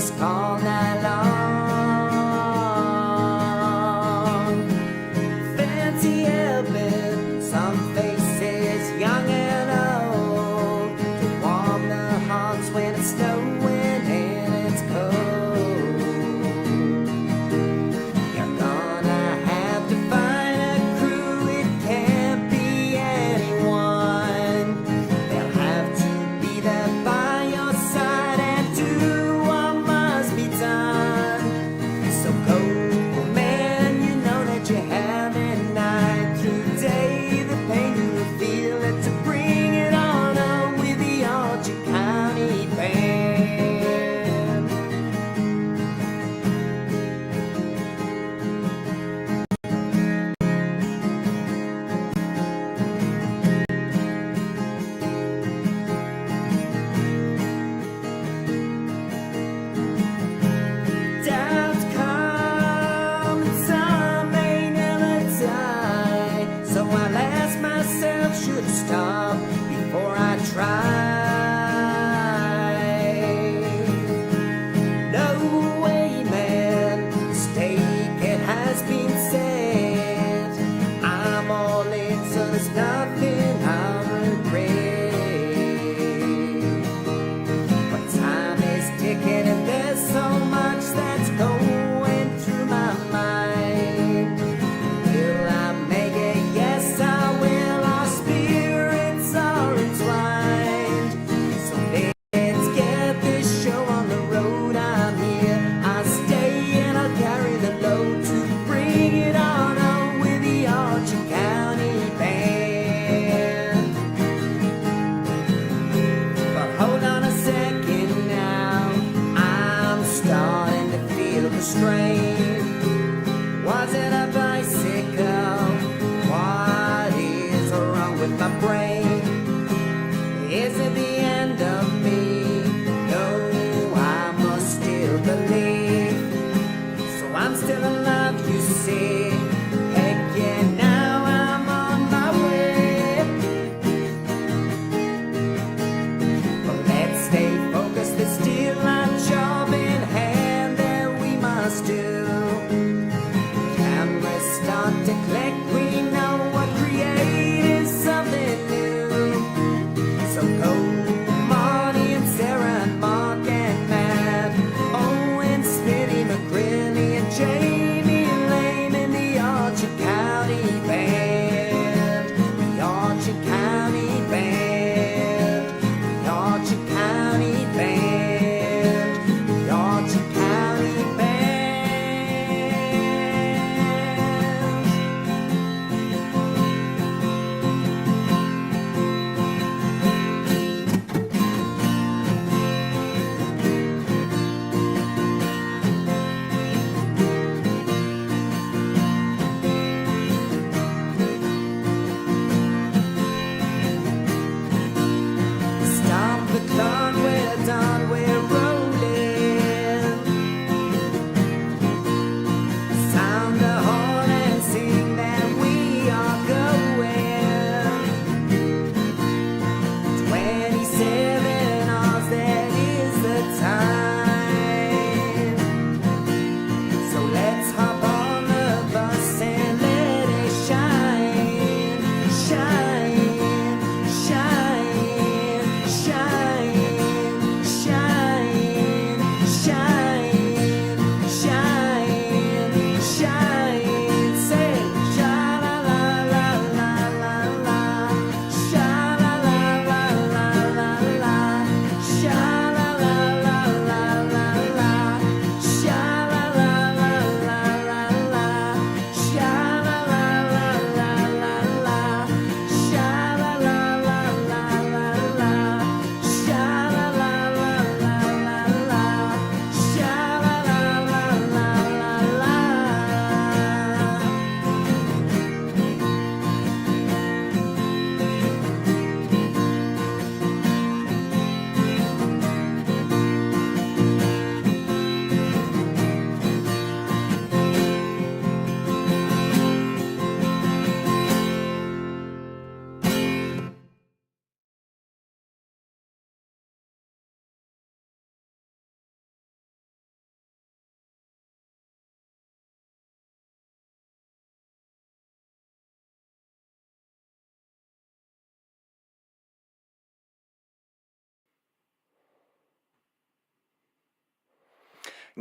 just all night long. Fancy helping some faces, young and old, to warm the hearts when it's snowing and it's cold. You're gonna have to find a crew, it can't be anyone. They'll have to be there by your side and do what must be done. So go, man, you know that you have it night through day. The pain you feel it to bring it on with the Archie County Band. Doubts come and some may never die. So I'll ask myself, should I stop before I try? No way, man, mistake, it has been said. I'm all in, so there's nothing I'll regret. But time is ticking and there's so much that's going through my mind. Will I make it? Yes, I will. Our spirits are entwined. So let's get this show on the road. I'm here, I'll stay and I'll carry the load to bring it on with the Archie County Band. But hold on a second now, I'm starting to feel the strain. Was it a bicycle? What is wrong with my brain? Is it the end of me? No, I must still believe. So I'm still alive, you see. Heck yeah, now I'm on my way. But let's stay focused, there's still a job in hand that we must do. Cameras start to click, we know we're creating something new. So go, Marty and Sarah and Mark and Matt, Owen, Smitty, McGrilly and Jamie and Lame and the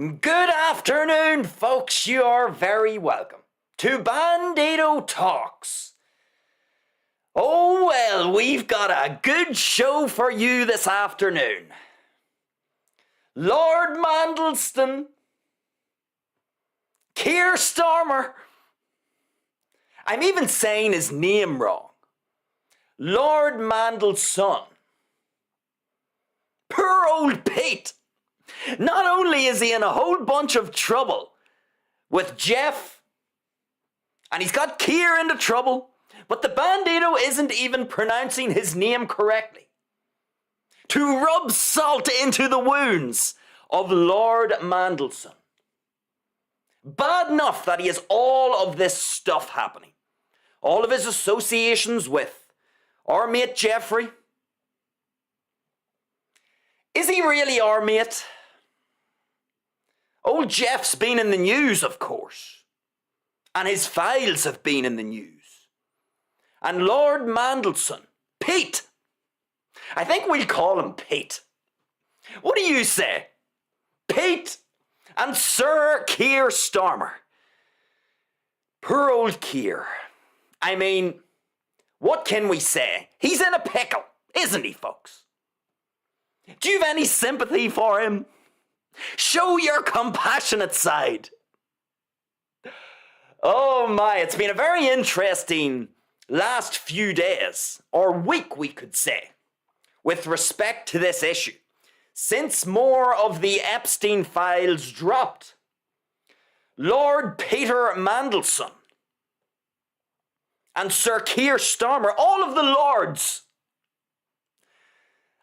Good afternoon, folks. You are very welcome to Bandido Talks. Oh, well, we've got a good show for you this afternoon. Lord Mandelson, Keir Starmer. I'm even saying his name wrong. Lord Mandelson. Poor old Pete. Not only is he in a whole bunch of trouble with Jeff, and he's got Keir into trouble, but the Bandido isn't even pronouncing his name correctly. To rub salt into the wounds of Lord Mandelson. Bad enough that he has all of this stuff happening. All of his associations with our mate Jeffrey. Is he really our mate? Old Jeff's been in the news, of course. And his files have been in the news. And Lord Mandelson, Pete. I think we'll call him Pete. What do you say? Pete and Sir Keir Starmer. Poor old Keir. I mean, what can we say? He's in a pickle, isn't he, folks? Do you have any sympathy for him? Show your compassionate side. Oh my, it's been a very interesting last few days, or week we could say, with respect to this issue. Since more of the Epstein files dropped, Lord Peter Mandelson and Sir Keir Starmer, all of the lords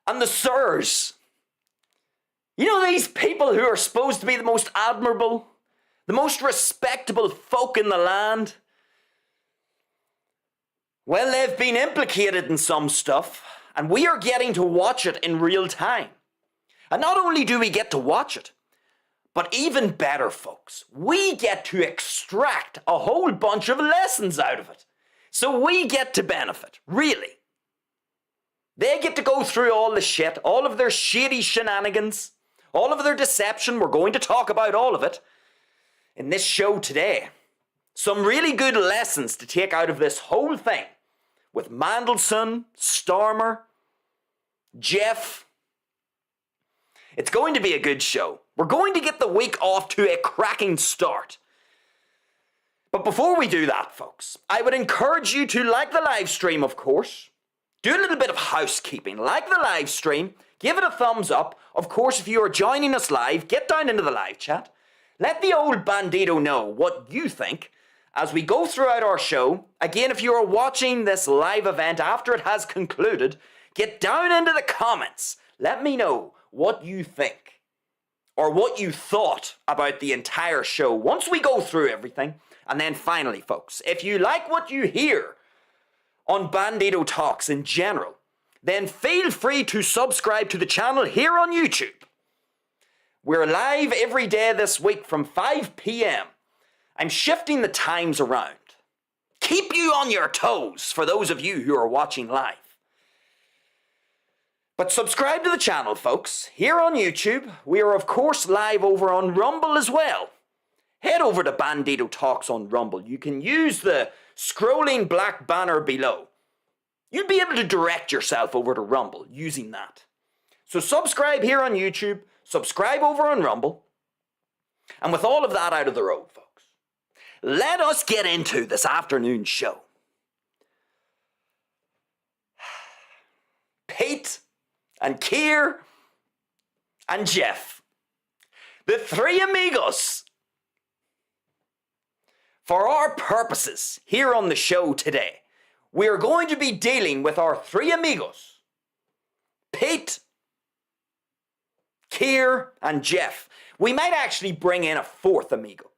and the sirs, you know, these people who are supposed to be the most admirable, the most respectable folk in the land, well, they've been implicated in some stuff, and we are getting to watch it in real time. And not only do we get to watch it, but even better, folks, we get to extract a whole bunch of lessons out of it. So we get to benefit, really. They get to go through all the shit, all of their shady shenanigans, all of their deception. We're going to talk about all of it in this show today. Some really good lessons to take out of this whole thing with Mandelson, Starmer, Jeff. It's going to be a good show. We're going to get the week off to a cracking start. But before we do that, folks, I would encourage you to like the live stream, of course. Do a little bit of housekeeping. Like the live stream. Give it a thumbs up. Of course, if you are joining us live, get down into the live chat. Let the old Bandido know what you think as we go throughout our show. Again, if you are watching this live event after it has concluded, get down into the comments. Let me know what you think or what you thought about the entire show once we go through everything. And then finally, folks, if you like what you hear on Bandido Talks in general, then feel free to subscribe to the channel here on YouTube. We're live every day this week from 5 p.m. I'm shifting the times around. Keep you on your toes for those of you who are watching live. But subscribe to the channel, folks, here on YouTube. We are, of course, live over on Rumble as well. Head over to Bandido Talks on Rumble. You can use the scrolling black banner below. You'll be able to direct yourself over to Rumble using that. So subscribe here on YouTube, subscribe over on Rumble, and with all of that out of the road, folks, let us get into this afternoon's show. Pete and Keir and Jeff, the three amigos. For our purposes here on the show today, we are going to be dealing with our three amigos, Pete, Keir, and Jeff. We might actually bring in a fourth amigo.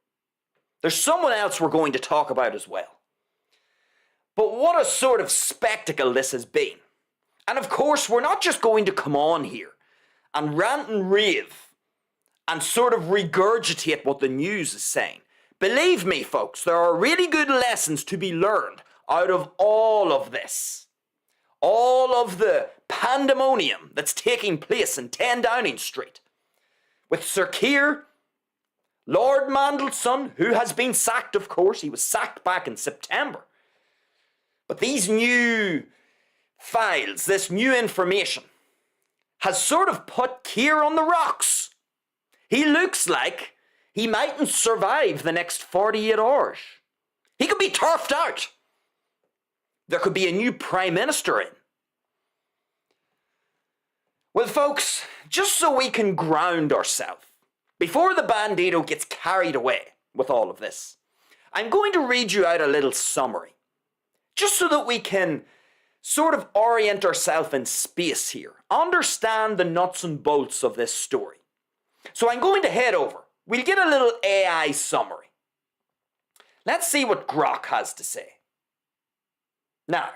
There's someone else we're going to talk about as well. But what a sort of spectacle this has been. And of course, we're not just going to come on here and rant and rave and sort of regurgitate what the news is saying. Believe me, folks, there are really good lessons to be learned out of all of this. All of the pandemonium that's taking place in 10 Downing Street. With Sir Keir Lord Mandelson, who has been sacked, of course. He was sacked back in September. But these new files, this new information, has sort of put Keir on the rocks. He looks like he mightn't survive the next 48 hours. He could be turfed out. There could be a new Prime Minister in. Well, folks, just so we can ground ourselves, before the Bandido gets carried away with all of this, I'm going to read you out a little summary, just so that we can sort of orient ourselves in space here, understand the nuts and bolts of this story. So I'm going to head over. We'll get a little AI summary. Let's see what Grok has to say. Now,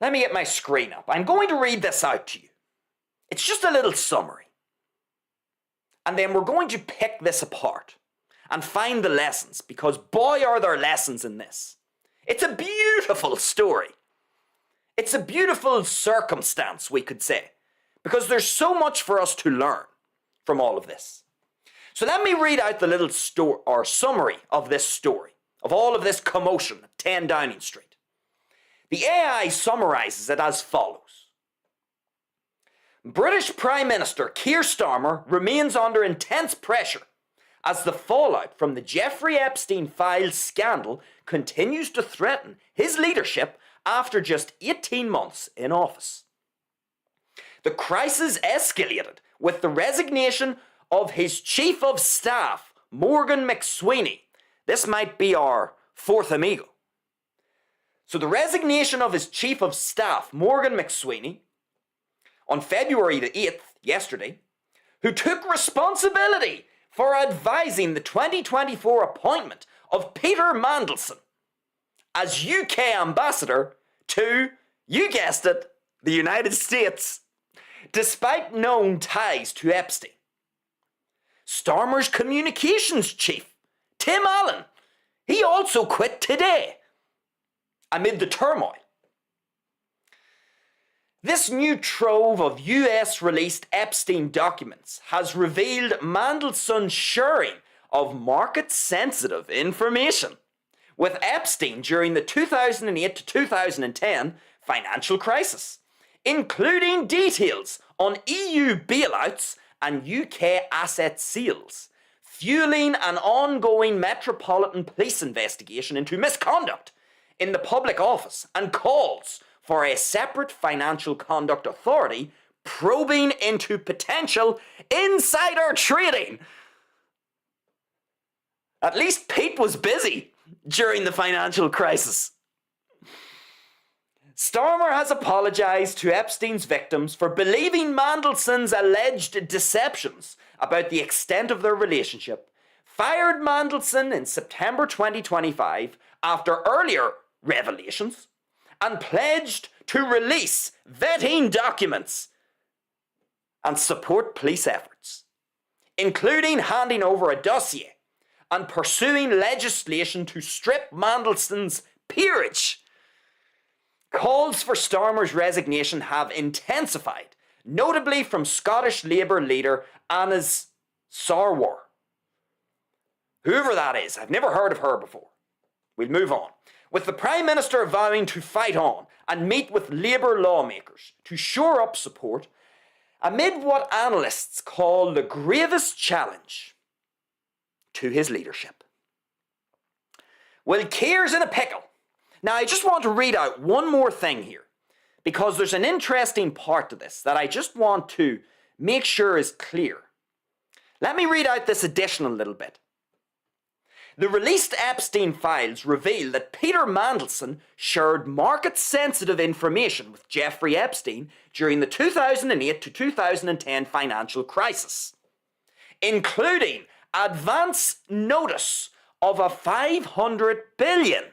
let me get my screen up. I'm going to read this out to you. It's just a little summary. And then we're going to pick this apart and find the lessons, because boy are there lessons in this. It's a beautiful story. It's a beautiful circumstance, we could say, because there's so much for us to learn from all of this. So let me read out the little summary of this story, of all of this commotion at 10 Downing Street. The AI summarizes it as follows. British Prime Minister Keir Starmer remains under intense pressure as the fallout from the Jeffrey Epstein files scandal continues to threaten his leadership after just 18 months in office. The crisis escalated with the resignation of his Chief of Staff, Morgan McSweeney. This might be our fourth amigo. So the resignation of his Chief of Staff, Morgan McSweeney, on February the 8th, yesterday, who took responsibility for advising the 2024 appointment of Peter Mandelson as UK ambassador to, you guessed it, the United States, despite known ties to Epstein. Starmer's communications chief, Tim Allen, he also quit today amid the turmoil. This new trove of US-released Epstein documents has revealed Mandelson's sharing of market-sensitive information with Epstein during the 2008 to 2010 financial crisis, including details on EU bailouts and UK asset sales, fueling an ongoing Metropolitan Police investigation into misconduct in the public office and calls for a separate financial conduct authority probing into potential insider trading. At least Pete was busy during the financial crisis. Starmer has apologised to Epstein's victims for believing Mandelson's alleged deceptions about the extent of their relationship, fired Mandelson in September 2025 after earlier revelations, and pledged to release vetting documents and support police efforts, including handing over a dossier and pursuing legislation to strip Mandelson's peerage. Calls for Starmer's resignation have intensified, notably from Scottish Labour leader Anas Sarwar. Whoever that is, I've never heard of her before. We'll move on. With the Prime Minister vowing to fight on and meet with Labour lawmakers to shore up support amid what analysts call the gravest challenge to his leadership. Well, Keir's in a pickle. Now, I just want to read out one more thing here, because there's an interesting part to this that I just want to make sure is clear. Let me read out this additional little bit. The released Epstein files reveal that Peter Mandelson shared market-sensitive information with Jeffrey Epstein during the 2008 to 2010 financial crisis, including advance notice of a $500 billion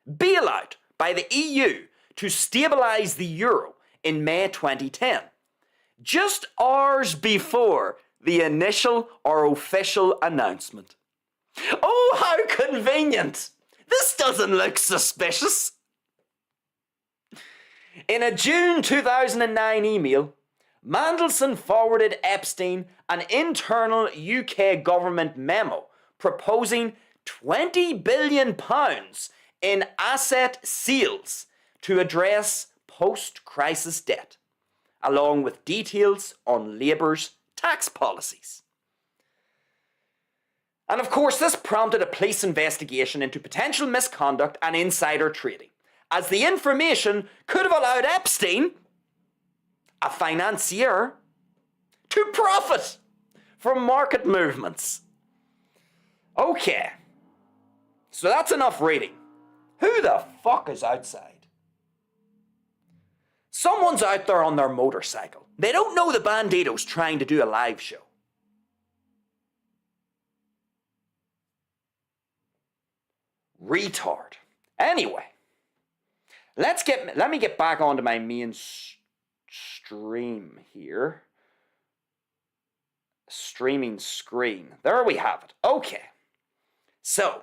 bailout by the EU to stabilise the euro in May 2010, just hours before the initial or official announcement. Oh, how convenient! This doesn't look suspicious. In a June 2009 email, Mandelson forwarded Epstein an internal UK government memo proposing £20 billion in asset sales to address post-crisis debt, along with details on Labour's tax policies. And of course, this prompted a police investigation into potential misconduct and insider trading, as the information could have allowed Epstein, a financier, to profit from market movements. Okay, so that's enough reading. Who the fuck is outside? Someone's out there on their motorcycle. They don't know the Bandido's trying to do a live show. Retard. Anyway, let me get back onto my main stream here. Streaming screen. There we have it. Okay. So,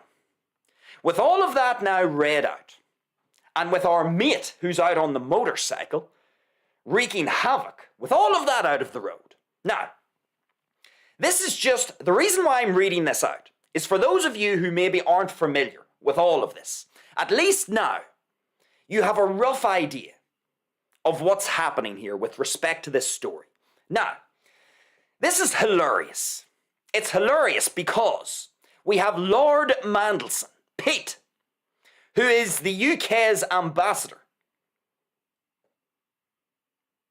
with all of that now read out, and with our mate who's out on the motorcycle wreaking havoc, with all of that out of the road. Now, this is just, the reason why I'm reading this out is for those of you who maybe aren't familiar with all of this. At least now, you have a rough idea of what's happening here with respect to this story. Now, this is hilarious. It's hilarious because we have Lord Mandelson, Pete, who is the UK's ambassador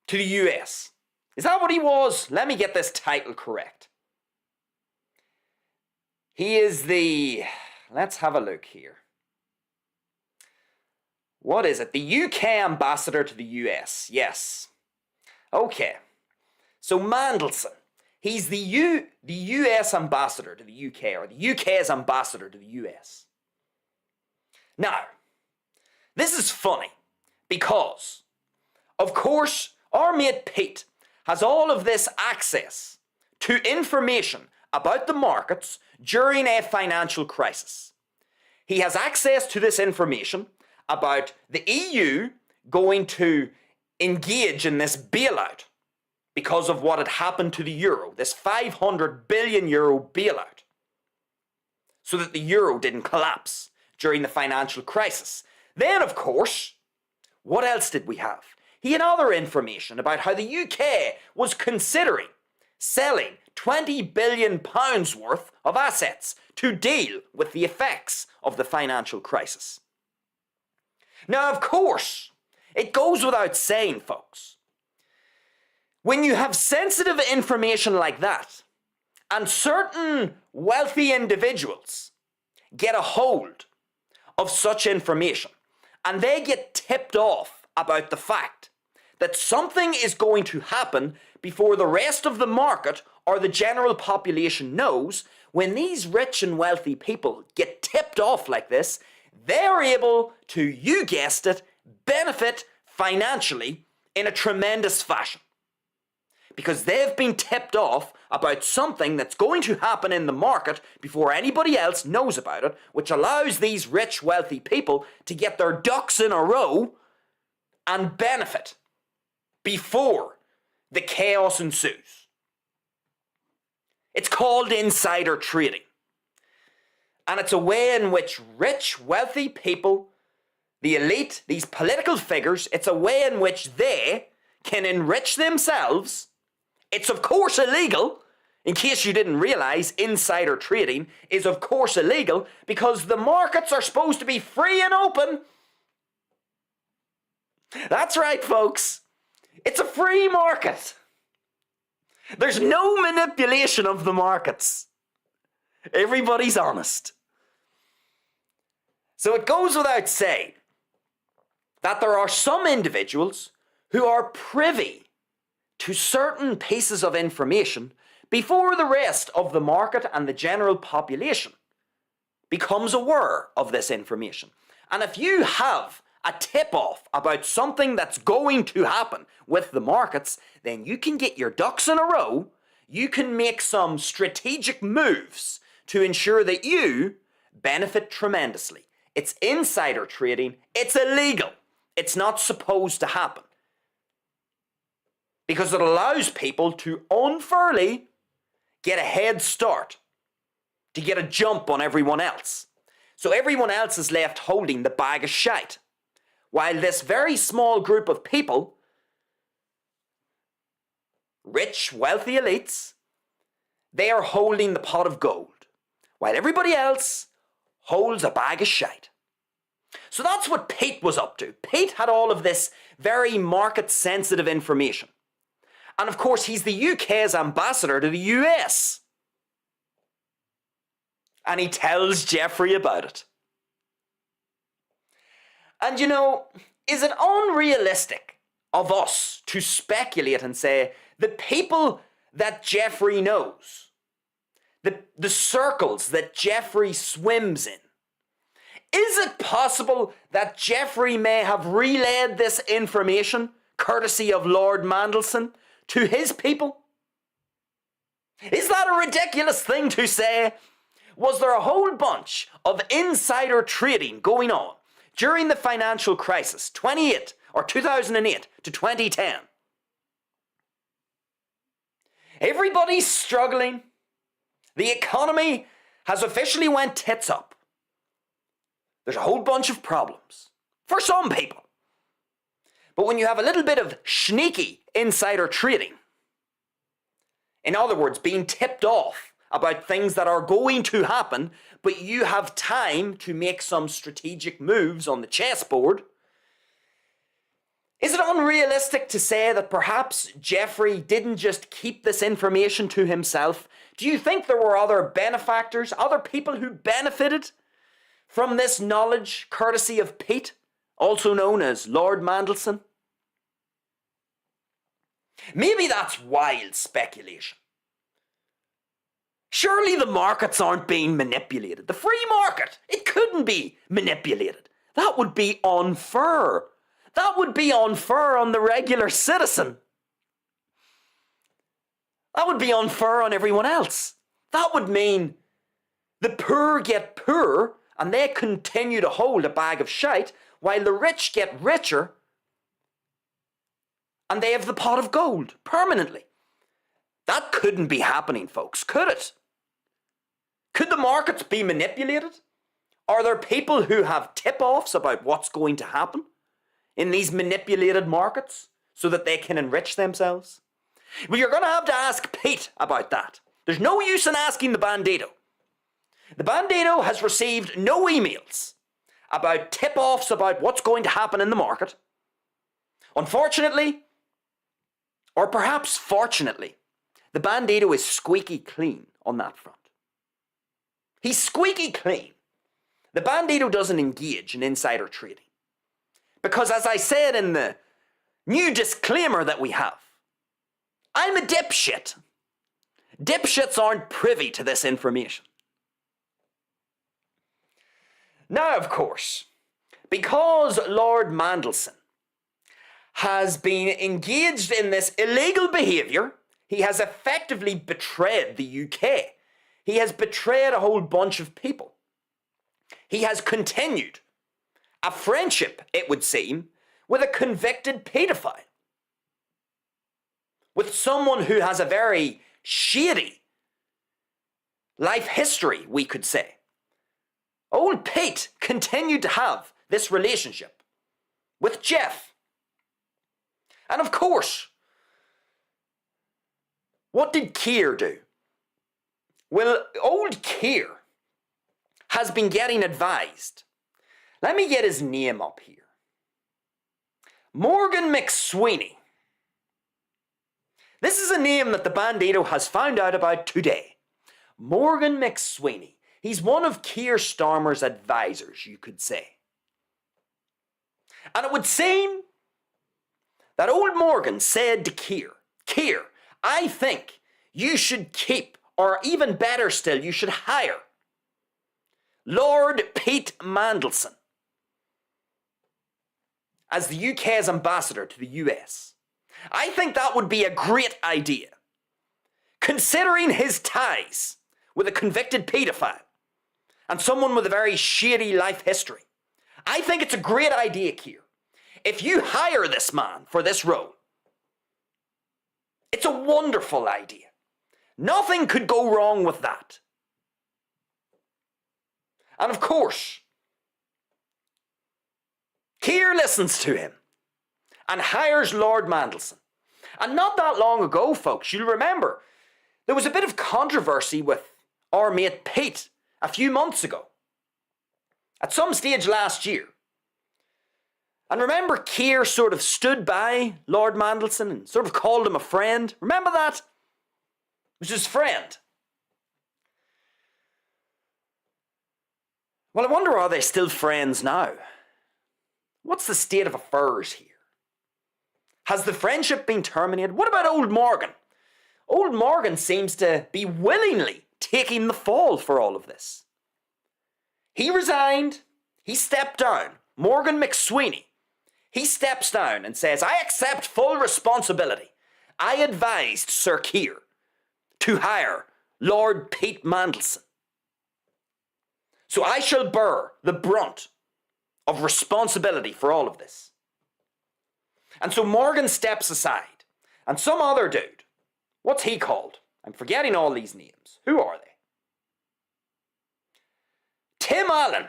to the US. Is that what he was? Let me get this title correct. He is the... Let's have a look here. What is it? The UK ambassador to the US. Yes. Okay. So Mandelson, he's the US ambassador to the UK, or the UK's ambassador to the US. Now, this is funny because, of course, our mate Pete has all of this access to information about the markets during a financial crisis. He has access to this information about the EU going to engage in this bailout because of what had happened to the euro, this €500 billion bailout, so that the euro didn't collapse during the financial crisis. Then, of course, what else did we have? He had other information about how the UK was considering selling £20 billion worth of assets to deal with the effects of the financial crisis. Now, of course, it goes without saying, folks, when you have sensitive information like that, and certain wealthy individuals get a hold of such information, and they get tipped off about the fact that something is going to happen before the rest of the market or the general population knows, when these rich and wealthy people get tipped off like this, they're able to, you guessed it, benefit financially in a tremendous fashion. Because they've been tipped off about something that's going to happen in the market before anybody else knows about it, which allows these rich, wealthy people to get their ducks in a row and benefit before the chaos ensues. It's called insider trading. And it's a way in which rich, wealthy people, the elite, these political figures, it's a way in which they can enrich themselves. It's of course illegal. In case you didn't realize, insider trading is of course illegal because the markets are supposed to be free and open. That's right, folks. It's a free market. There's no manipulation of the markets. Everybody's honest. So it goes without saying that there are some individuals who are privy to certain pieces of information before the rest of the market and the general population becomes aware of this information. And if you have a tip-off about something that's going to happen with the markets, then you can get your ducks in a row, you can make some strategic moves to ensure that you benefit tremendously. It's insider trading, it's illegal, it's not supposed to happen. because it allows people to unfairly get a head start, to get a jump on everyone else. So everyone else is left holding the bag of shite, while this very small group of people, rich, wealthy elites, they are holding the pot of gold, while everybody else holds a bag of shite. So that's what Pete was up to. Pete had all of this very market-sensitive information. And of course, he's the UK's ambassador to the US. And he tells Jeffrey about it. And you know, is it unrealistic of us to speculate and say the people that Jeffrey knows, the circles that Jeffrey swims in, is it possible that Jeffrey may have relayed this information, courtesy of Lord Mandelson, to his people? Is that a ridiculous thing to say? Was there a whole bunch of insider trading going on during the financial crisis, 2008 to 2010? Everybody's struggling. The economy has officially went tits up. There's a whole bunch of problems for some people. But when you have a little bit of sneaky insider trading, in other words, being tipped off about things that are going to happen, but you have time to make some strategic moves on the chessboard, is it unrealistic to say that perhaps Jeffrey didn't just keep this information to himself? Do you think there were other benefactors, other people who benefited from this knowledge, courtesy of Pete, also known as Lord Mandelson? Maybe that's wild speculation. Surely the markets aren't being manipulated. The free market, it couldn't be manipulated. That would be unfair. That would be unfair on the regular citizen. That would be unfair on everyone else. That would mean the poor get poorer and they continue to hold a bag of shite while the rich get richer and they have the pot of gold permanently. That couldn't be happening, folks, could it? Could the markets be manipulated? Are there people who have tip-offs about what's going to happen in these manipulated markets so that they can enrich themselves? Well, you're going to have to ask Pete about that. There's no use in asking the Bandido. The Bandido has received no emails about tip-offs about what's going to happen in the market. Unfortunately, or perhaps fortunately, the Bandido is squeaky clean on that front. He's squeaky clean. The Bandido doesn't engage in insider trading. Because as I said in the new disclaimer that we have, I'm a dipshit. Dipshits aren't privy to this information. Now, of course, because Lord Mandelson has been engaged in this illegal behaviour, he has effectively betrayed the UK. He has betrayed a whole bunch of people. He has continued a friendship, it would seem, with a convicted paedophile. With someone who has a very shady life history, we could say. Old Pete continued to have this relationship with Jeff. And of course, what did Keir do? Well, old Keir has been getting advised. Let me get his name up here. Morgan McSweeney. This is a name that the Bandido has found out about today. Morgan McSweeney. He's one of Keir Starmer's advisors, you could say. And it would seem that old Morgan said to Keir, Keir, I think you should keep, or even better still, you should hire Lord Pete Mandelson as the UK's ambassador to the US. I think that would be a great idea, considering his ties with a convicted paedophile and someone with a very shady life history. I think it's a great idea, Keir. If you hire this man for this role, It's a wonderful idea. Nothing could go wrong with that. And of course, Keir listens to him and hires Lord Mandelson. And not that long ago, folks, you'll remember, there was a bit of controversy with our mate Pete a few months ago. At some stage last year. And remember, Keir sort of stood by Lord Mandelson and sort of called him a friend. Remember that? It was his friend. Well, I wonder, are they still friends now? What's the state of affairs here? Has the friendship been terminated? What about old Morgan? Old Morgan seems to be willingly taking the fall for all of this. He resigned. He stepped down. Morgan McSweeney. He steps down and says, I accept full responsibility. I advised Sir Keir to hire Lord Pete Mandelson. So I shall bear the brunt of responsibility for all of this. And so Morgan steps aside. And some other dude, what's he called? I'm forgetting all these names. Who are they? Tim Allen.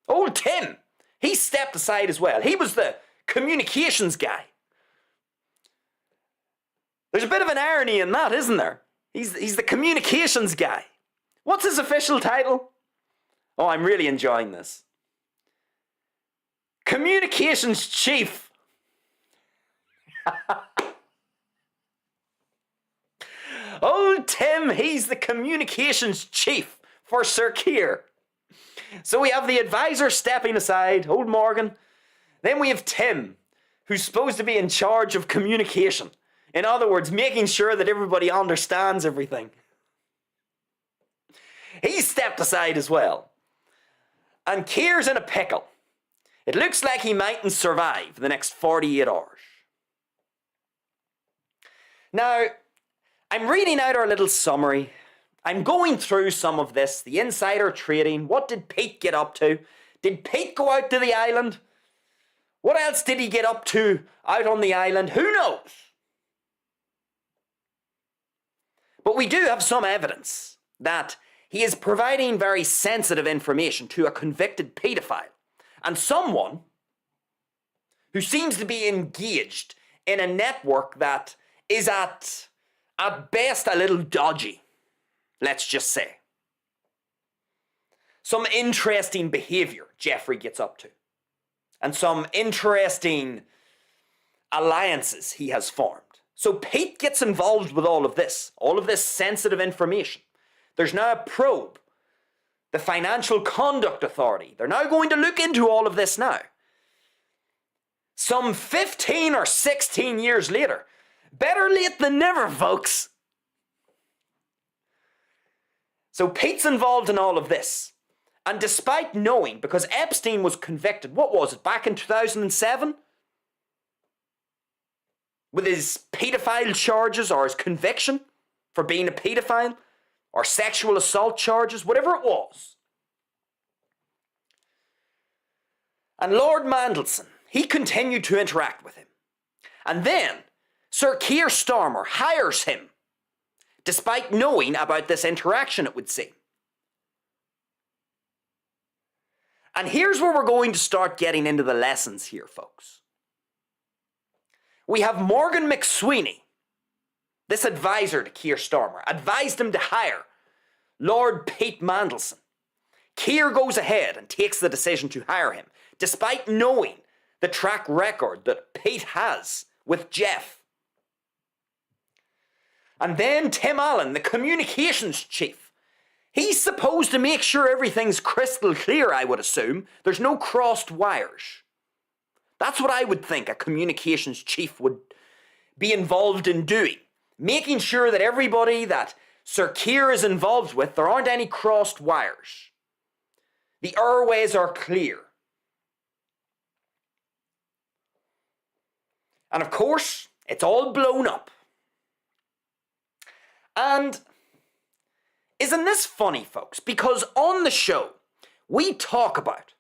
Old Tim. He stepped aside as well. He was the communications guy. There's a bit of an irony in that, isn't there? He's the communications guy. What's his official title? Oh, I'm really enjoying this. Communications chief. Old Tim, he's the communications chief for Sir Keir. So we have the advisor stepping aside, old Morgan. Then we have Tim, who's supposed to be in charge of communication. In other words, making sure that everybody understands everything. He stepped aside as well. And Keir's in a pickle. It looks like he mightn't survive the next 48 hours. Now, I'm reading out our little summary. I'm going through some of this, the insider trading. What did Pete get up to? Did Pete go out to the island? What else did he get up to out on the island? Who knows? But we do have some evidence that he is providing very sensitive information to a convicted paedophile and someone who seems to be engaged in a network that is at best a little dodgy, let's just say. Some interesting behaviour Jeffrey gets up to, and some interesting alliances he has formed. So Pete gets involved with all of this sensitive information. There's now a probe. The Financial Conduct Authority, they're now going to look into all of this now. Some 15 or 16 years later. Better late than never, folks. So Pete's involved in all of this. And despite knowing, because Epstein was convicted, what was it, back in 2007? With his paedophile charges or his conviction for being a paedophile or sexual assault charges, whatever it was. And Lord Mandelson, he continued to interact with him. And then Sir Keir Starmer hires him, despite knowing about this interaction, it would seem. And here's where we're going to start getting into the lessons here, folks. We have Morgan McSweeney, this advisor to Keir Starmer, advised him to hire Lord Pete Mandelson. Keir goes ahead and takes the decision to hire him, despite knowing the track record that Pete has with Jeff. And then Tim Allen, the communications chief. He's supposed to make sure everything's crystal clear, I would assume. There's no crossed wires. That's what I would think a communications chief would be involved in doing. Making sure that everybody that Sir Keir is involved with, there aren't any crossed wires. The airways are clear. And of course, it's all blown up. And isn't this funny, folks? Because on the show, we talk about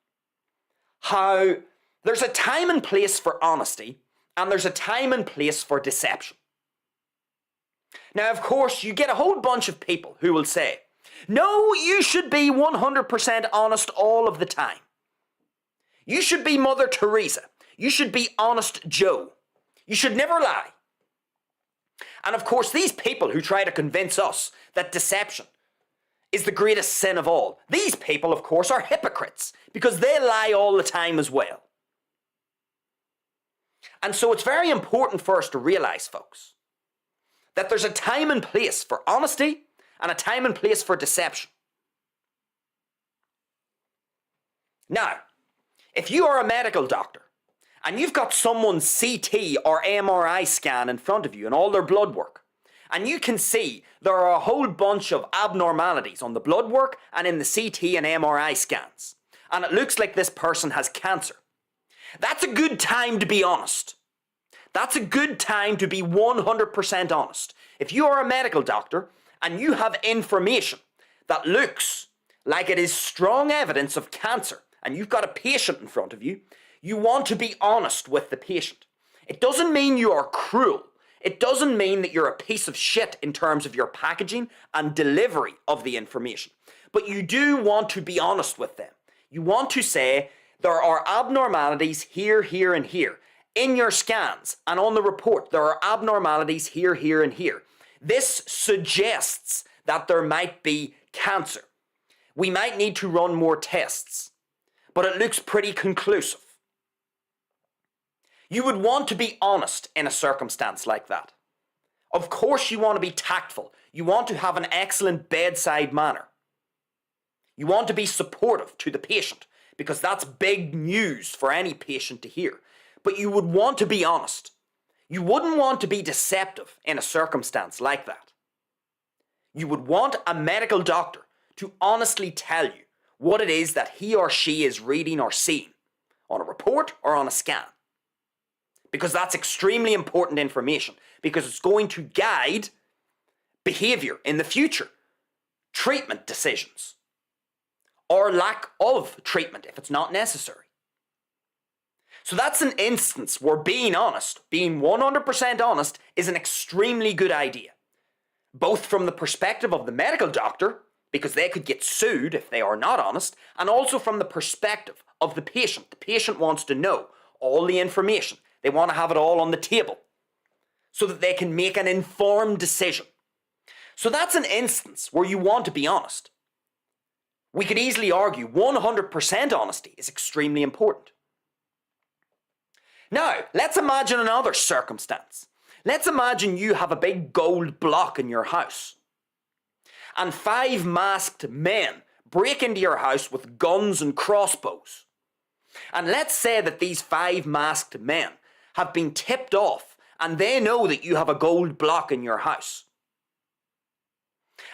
how there's a time and place for honesty and there's a time and place for deception. Now, of course, you get a whole bunch of people who will say, no, you should be 100% honest all of the time. You should be Mother Teresa. You should be Honest Joe. You should never lie. And of course, these people who try to convince us that deception is the greatest sin of all, these people, of course, are hypocrites because they lie all the time as well. And so it's very important for us to realize, folks, that there's a time and place for honesty and a time and place for deception. Now, if you are a medical doctor and you've got someone's CT or MRI scan in front of you and all their blood work, and you can see there are a whole bunch of abnormalities on the blood work and in the CT and MRI scans, and it looks like this person has cancer, that's a good time to be honest. That's a good time to be 100% honest. If you are a medical doctor and you have information that looks like it is strong evidence of cancer, and you've got a patient in front of you, you want to be honest with the patient. It doesn't mean you are cruel. It doesn't mean that you're a piece of shit in terms of your packaging and delivery of the information. But you do want to be honest with them. You want to say, there are abnormalities here, here, and here. In your scans and on the report, there are abnormalities here, here, and here. This suggests that there might be cancer. We might need to run more tests, but it looks pretty conclusive. You would want to be honest in a circumstance like that. Of course you want to be tactful. You want to have an excellent bedside manner. You want to be supportive to the patient because that's big news for any patient to hear. But you would want to be honest. You wouldn't want to be deceptive in a circumstance like that. You would want a medical doctor to honestly tell you what it is that he or she is reading or seeing on a report or on a scan. Because that's extremely important information, because it's going to guide behavior in the future, treatment decisions, or lack of treatment if it's not necessary. So that's an instance where being honest, being 100% honest, is an extremely good idea. Both from the perspective of the medical doctor, because they could get sued if they are not honest, and also from the perspective of the patient. The patient wants to know all the information. They want to have it all on the table so that they can make an informed decision. So that's an instance where you want to be honest. We could easily argue 100% honesty is extremely important. Now, let's imagine another circumstance. Let's imagine you have a big gold block in your house, and 5 masked men break into your house with guns and crossbows. And let's say that these 5 masked men have been tipped off and they know that you have a gold block in your house.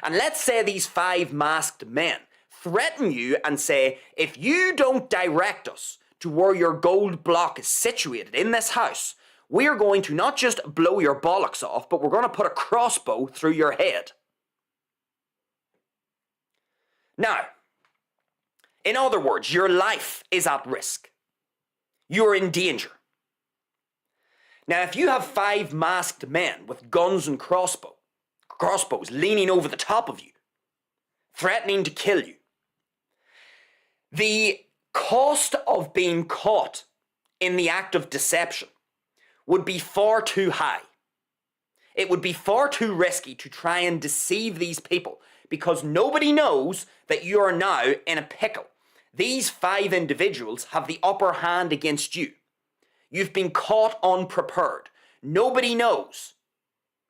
And let's say these 5 masked men threaten you and say, if you don't direct us to where your gold block is situated in this house, we're going to not just blow your bollocks off, but we're going to put a crossbow through your head. Now, in other words, your life is at risk. You're in danger. Now, if you have 5 masked men with guns and crossbows leaning over the top of you, threatening to kill you, the cost of being caught in the act of deception would be far too high. It would be far too risky to try and deceive these people because nobody knows that you are now in a pickle. These 5 individuals have the upper hand against you. You've been caught unprepared. Nobody knows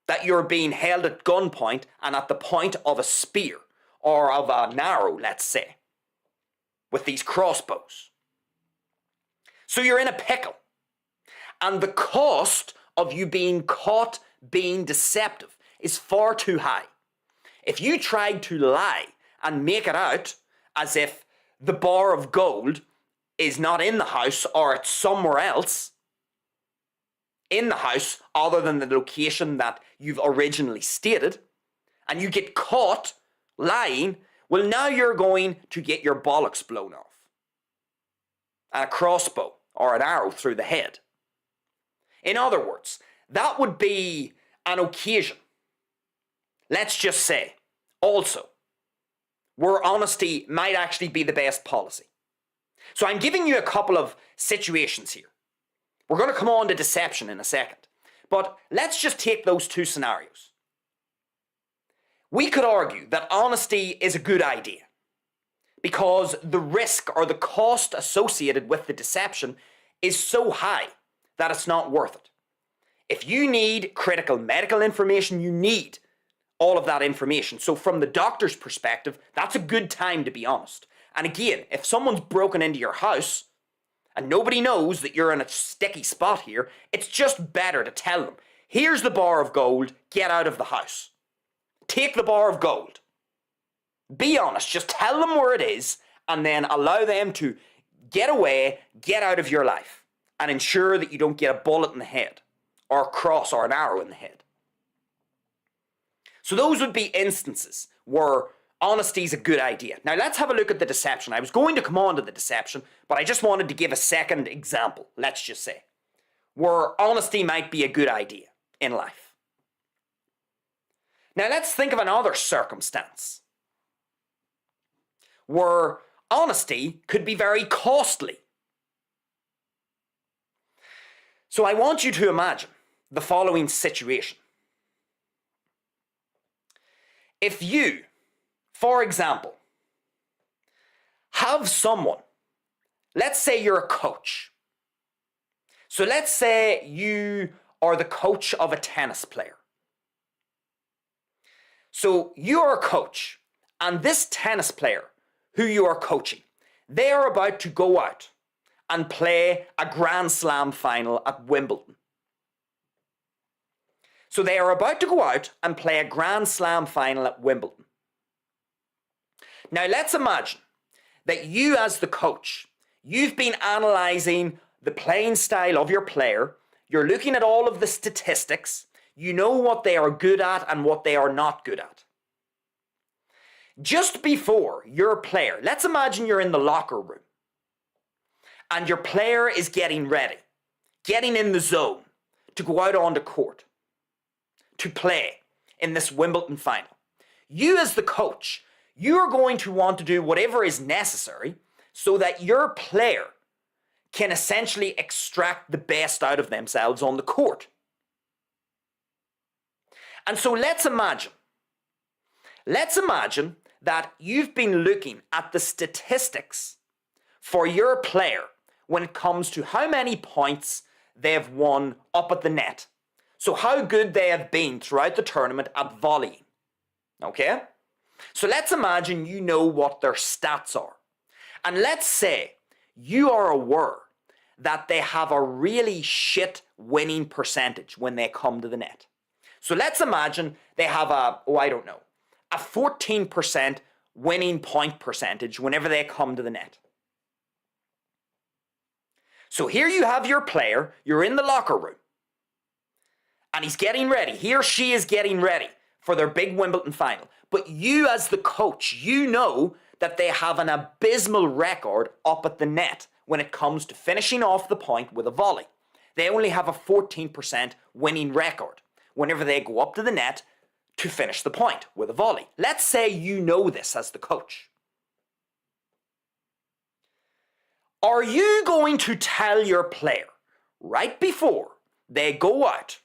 that you're being held at gunpoint and at the point of a spear or of an arrow, let's say, with these crossbows. So you're in a pickle. And the cost of you being caught being deceptive is far too high. If you tried to lie and make it out as if the bar of gold is not in the house or it's somewhere else in the house other than the location that you've originally stated, and you get caught lying, well, now you're going to get your bollocks blown off and a crossbow or an arrow through the head. In other words, that would be an occasion, let's just say, also, where honesty might actually be the best policy. So I'm giving you a couple of situations here. We're going to come on to deception in a second. But let's just take those two scenarios. We could argue that honesty is a good idea because the risk or the cost associated with the deception is so high that it's not worth it. If you need critical medical information, you need all of that information. So from the doctor's perspective, that's a good time to be honest. And again, if someone's broken into your house and nobody knows that you're in a sticky spot here, it's just better to tell them, here's the bar of gold, get out of the house. Take the bar of gold. Be honest, just tell them where it is and then allow them to get away, get out of your life and ensure that you don't get a bullet in the head or a cross or an arrow in the head. So those would be instances where honesty is a good idea. Now let's have a look at the deception. I was going to come on to the deception, but I just wanted to give a second example, let's just say, where honesty might be a good idea in life. Now let's think of another circumstance where honesty could be very costly. So I want you to imagine the following situation. If you, for example, have someone, let's say you're a coach. So let's say you are the coach of a tennis player. So you are a coach, and this tennis player who you are coaching, they are about to go out and play a Grand Slam final at Wimbledon. So they are about to go out and play a Grand Slam final at Wimbledon. Now let's imagine that you as the coach, you've been analysing the playing style of your player, you're looking at all of the statistics, you know what they are good at and what they are not good at. Just before your player, let's imagine you're in the locker room and your player is getting ready, getting in the zone to go out onto court, to play in this Wimbledon final. You as the coach, you're going to want to do whatever is necessary so that your player can essentially extract the best out of themselves on the court. And so let's imagine that you've been looking at the statistics for your player when it comes to how many points they've won up at the net. So how good they have been throughout the tournament at volleying. Okay? So let's imagine you know what their stats are. And let's say you are aware that they have a really shit winning percentage when they come to the net. So let's imagine they have a 14% winning point percentage whenever they come to the net. So here you have your player, you're in the locker room, and he's getting ready, he or she is getting ready for their big Wimbledon final. But you as the coach, you know that they have an abysmal record up at the net when it comes to finishing off the point with a volley. They only have a 14% winning record whenever they go up to the net to finish the point with a volley. Let's say you know this as the coach. Are you going to tell your player right before they go out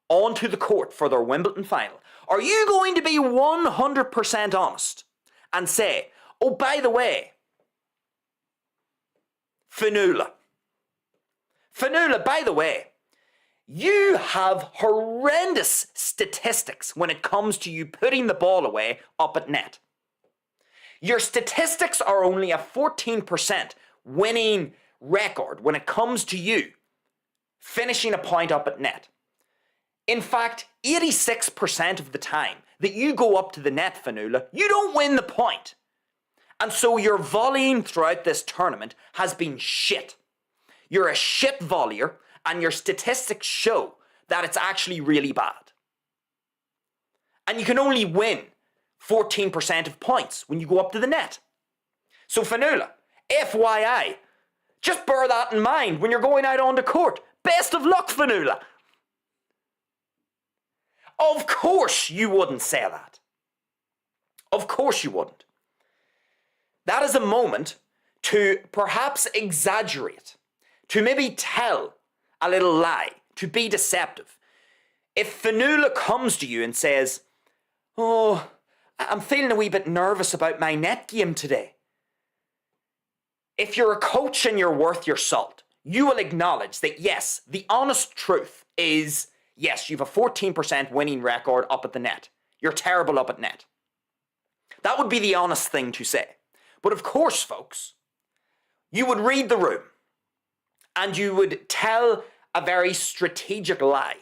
onto the court for their Wimbledon final, are you going to be 100% honest and say, oh, by the way, Fanula, by the way, you have horrendous statistics when it comes to you putting the ball away up at net. Your statistics are only a 14% winning record when it comes to you finishing a point up at net. In fact, 86% of the time that you go up to the net, Fanula, you don't win the point. And so your volleying throughout this tournament has been shit. You're a shit volleyer, and your statistics show that it's actually really bad. And you can only win 14% of points when you go up to the net. So Fanula, FYI, just bear that in mind when you're going out on the court. Best of luck, Fionnuala. Of course you wouldn't say that. Of course you wouldn't. That is a moment to perhaps exaggerate, to maybe tell a little lie, to be deceptive. If Fionnuala comes to you and says, "Oh, I'm feeling a wee bit nervous about my net game today," if you're a coach and you're worth your salt, you will acknowledge that yes, the honest truth is, yes, you've a 14% winning record up at the net. You're terrible up at net. That would be the honest thing to say. But of course, folks, you would read the room and you would tell a very strategic lie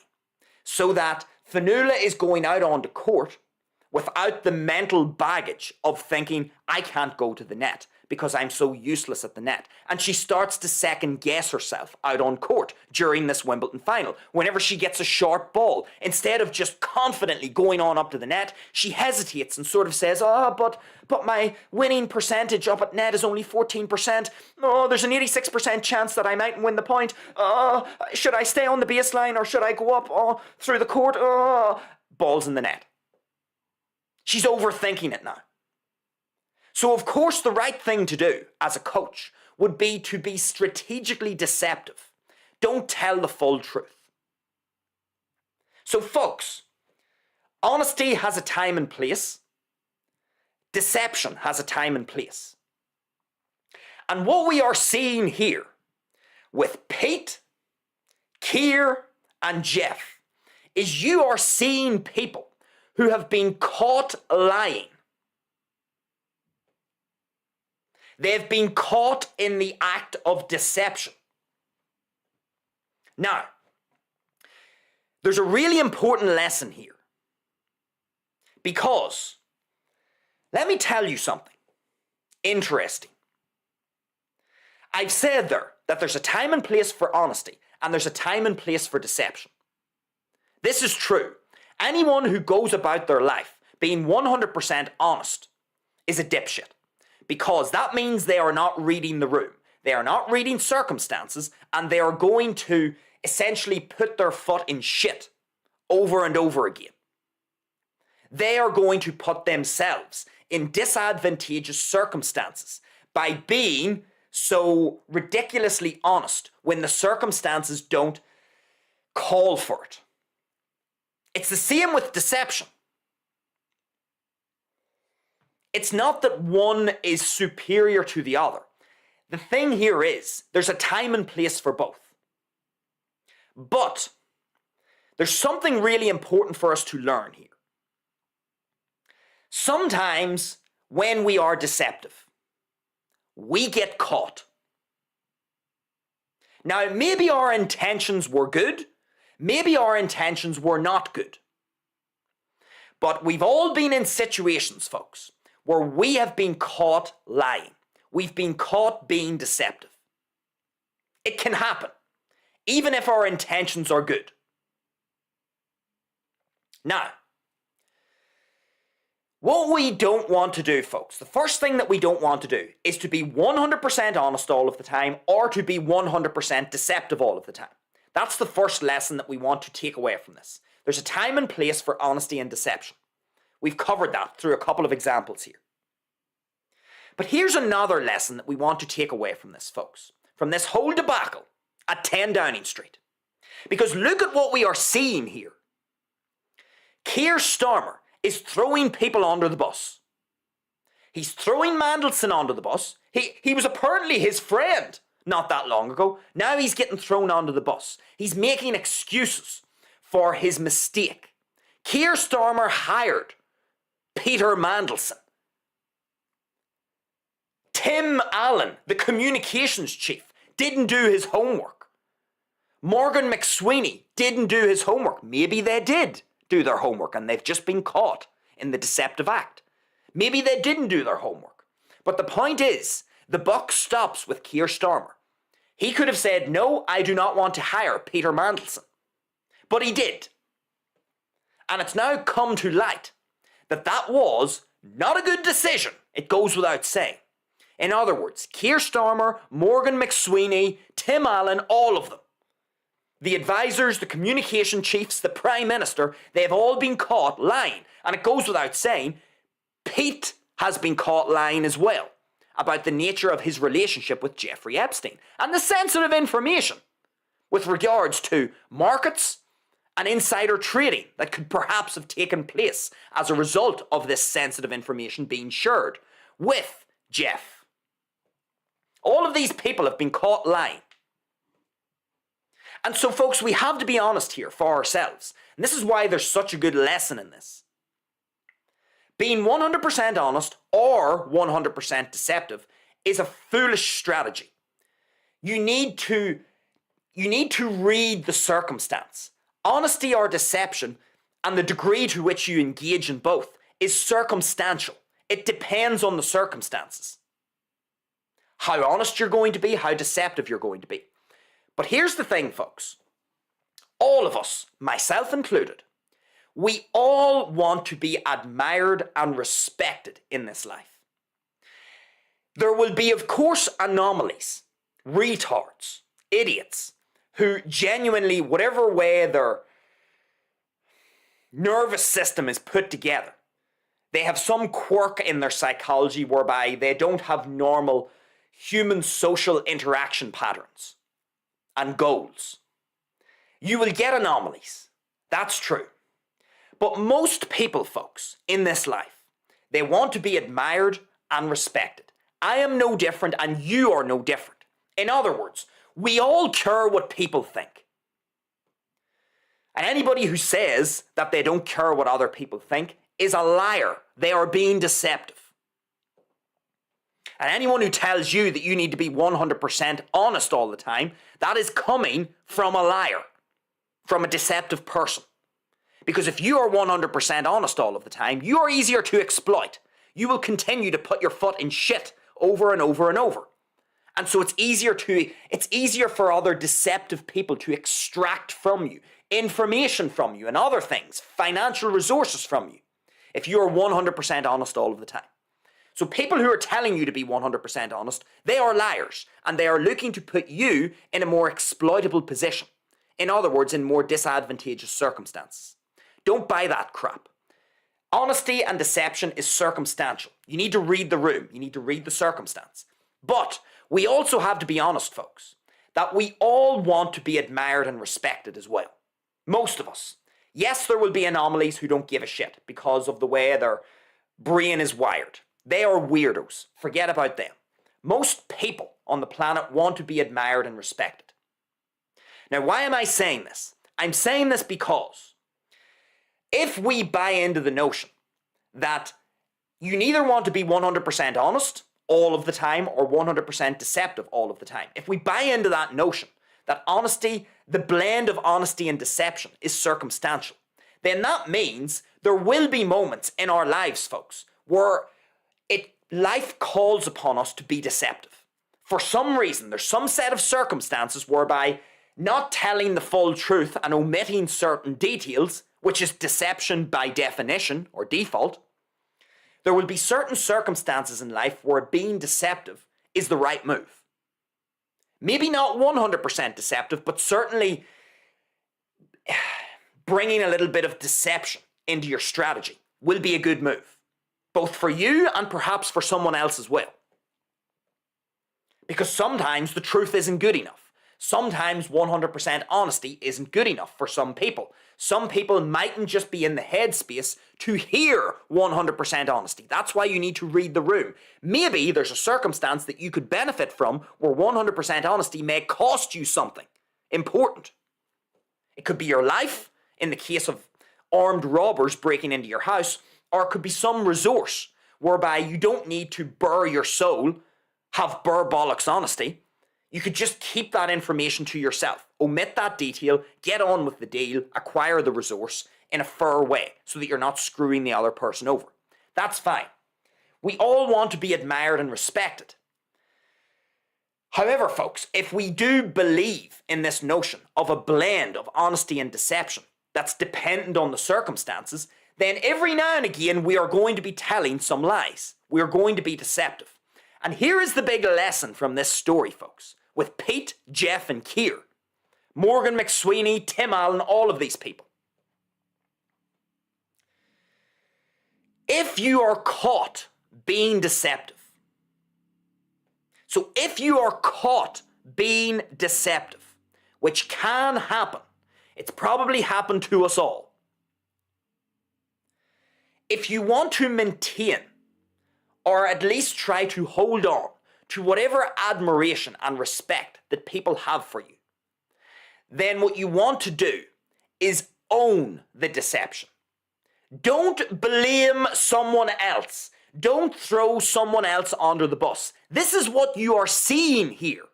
so that Fionnuala is going out onto court without the mental baggage of thinking, I can't go to the net because I'm so useless at the net. And she starts to second guess herself out on court during this Wimbledon final. Whenever she gets a short ball, instead of just confidently going on up to the net, she hesitates and sort of says, but my winning percentage up at net is only 14%. Oh, there's an 86% chance that I might win the point. Should I stay on the baseline or should I go up through the court? Balls in the net. She's overthinking it now. So of course the right thing to do as a coach would be to be strategically deceptive. Don't tell the full truth. So folks, honesty has a time and place. Deception has a time and place. And what we are seeing here with Pete, Keir and Jeff is you are seeing people who have been caught lying. They've been caught in the act of deception. Now, there's a really important lesson here. Because, let me tell you something interesting. I've said there that there's a time and place for honesty, and there's a time and place for deception. This is true. Anyone who goes about their life being 100% honest is a dipshit. Because that means they are not reading the room. They are not reading circumstances, and they are going to essentially put their foot in shit over and over again. They are going to put themselves in disadvantageous circumstances by being so ridiculously honest when the circumstances don't call for it. It's the same with deception. It's not that one is superior to the other. The thing here is, there's a time and place for both. But there's something really important for us to learn here. Sometimes when we are deceptive, we get caught. Now, maybe our intentions were good, maybe our intentions were not good. But we've all been in situations, folks, where we have been caught lying. We've been caught being deceptive. It can happen, even if our intentions are good. Now, what we don't want to do, folks, the first thing that we don't want to do is to be 100% honest all of the time or to be 100% deceptive all of the time. That's the first lesson that we want to take away from this. There's a time and place for honesty and deception. We've covered that through a couple of examples here. But here's another lesson that we want to take away from this, folks. From this whole debacle at 10 Downing Street. Because look at what we are seeing here. Keir Starmer is throwing people under the bus. He's throwing Mandelson under the bus. He was apparently his friend not that long ago. Now he's getting thrown under the bus. He's making excuses for his mistake. Keir Starmer hired Peter Mandelson. Tim Allen, the communications chief, didn't do his homework. Morgan McSweeney didn't do his homework. Maybe they did do their homework and they've just been caught in the deceptive act. Maybe they didn't do their homework. But the point is, the buck stops with Keir Starmer. He could have said, no, I do not want to hire Peter Mandelson. But he did. And it's now come to light that that was not a good decision. It goes without saying. In other words, Keir Starmer, Morgan McSweeney, Tim Allen, all of them. The advisors, the communication chiefs, the Prime Minister, they've all been caught lying. And it goes without saying, Pete has been caught lying as well about the nature of his relationship with Jeffrey Epstein and the sensitive information with regards to markets and insider trading that could perhaps have taken place as a result of this sensitive information being shared with Jeff. All of these people have been caught lying. And so, folks, we have to be honest here for ourselves. And this is why there's such a good lesson in this. Being 100% honest or 100% deceptive is a foolish strategy. You need to read the circumstance. Honesty or deception, and the degree to which you engage in both, is circumstantial. It depends on the circumstances. How honest you're going to be, how deceptive you're going to be. But here's the thing, folks. All of us, myself included, we all want to be admired and respected in this life. There will be, of course, anomalies, retards, idiots, who genuinely, whatever way their nervous system is put together, they have some quirk in their psychology whereby they don't have normal human social interaction patterns and goals. You will get anomalies. That's true. But most people, folks, in this life, they want to be admired and respected. I am no different and you are no different. In other words, we all care what people think. And anybody who says that they don't care what other people think is a liar. They are being deceptive. And anyone who tells you that you need to be 100% honest all the time, that is coming from a liar, from a deceptive person. Because if you are 100% honest all of the time, you are easier to exploit. You will continue to put your foot in shit over and over and over. And so it's easier for other deceptive people to extract from you information from you and other things, financial resources from you, if you are 100% honest all of the time. So people who are telling you to be 100% honest, they are liars, and they are looking to put you in a more exploitable position. In other words, in more disadvantageous circumstances. Don't buy that crap. Honesty and deception is circumstantial. You need to read the room. You need to read the circumstance. But we also have to be honest, folks, that we all want to be admired and respected as well. Most of us. Yes, there will be anomalies who don't give a shit because of the way their brain is wired. They are weirdos. Forget about them. Most people on the planet want to be admired and respected. Now, why am I saying this? I'm saying this because if we buy into the notion that you neither want to be 100% honest all of the time or 100% deceptive all of the time, if we buy into that notion that honesty, the blend of honesty and deception is circumstantial, then that means there will be moments in our lives, folks, where life calls upon us to be deceptive. For some reason, there's some set of circumstances whereby not telling the full truth and omitting certain details, which is deception by definition or default, there will be certain circumstances in life where being deceptive is the right move. Maybe not 100% deceptive, but certainly bringing a little bit of deception into your strategy will be a good move, both for you and perhaps for someone else as well. Because sometimes the truth isn't good enough. Sometimes 100% honesty isn't good enough for some people. Some people mightn't just be in the headspace to hear 100% honesty. That's why you need to read the room. Maybe there's a circumstance that you could benefit from where 100% honesty may cost you something important. It could be your life, in the case of armed robbers breaking into your house, or it could be some resource whereby you don't need to bare your soul, have bare bollocks honesty. You could just keep that information to yourself. Omit that detail, get on with the deal, acquire the resource in a fair way so that you're not screwing the other person over. That's fine. We all want to be admired and respected. However, folks, if we do believe in this notion of a blend of honesty and deception that's dependent on the circumstances, then every now and again we are going to be telling some lies. We are going to be deceptive. And here is the big lesson from this story, folks, with Pete, Jeff and Keir. Morgan McSweeney, Tim Allen, all of these people. If you are caught being deceptive, so if you are caught being deceptive, which can happen, it's probably happened to us all. If you want to maintain, or at least try to hold on to whatever admiration and respect that people have for you, then what you want to do is own the deception. Don't blame someone else. Don't throw someone else under the bus. This is what you are seeing here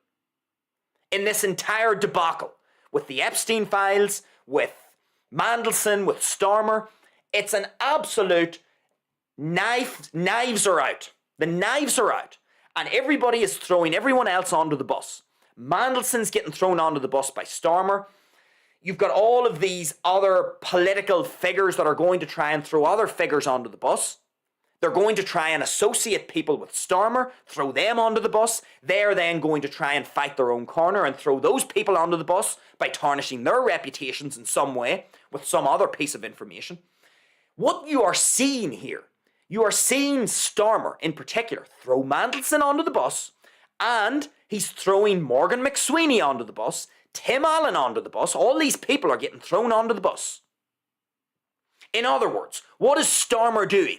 in this entire debacle with the Epstein files, with Mandelson, with Starmer. It's an absolute knives are out. The knives are out. And everybody is throwing everyone else onto the bus. Mandelson's getting thrown onto the bus by Starmer. You've got all of these other political figures that are going to try and throw other figures onto the bus. They're going to try and associate people with Starmer, throw them onto the bus. They're then going to try and fight their own corner and throw those people onto the bus by tarnishing their reputations in some way with some other piece of information. What you are seeing here, you are seeing Starmer in particular throw Mandelson onto the bus, and he's throwing Morgan McSweeney onto the bus, Tim Allen onto the bus. All these people are getting thrown onto the bus. In other words, what is Starmer doing?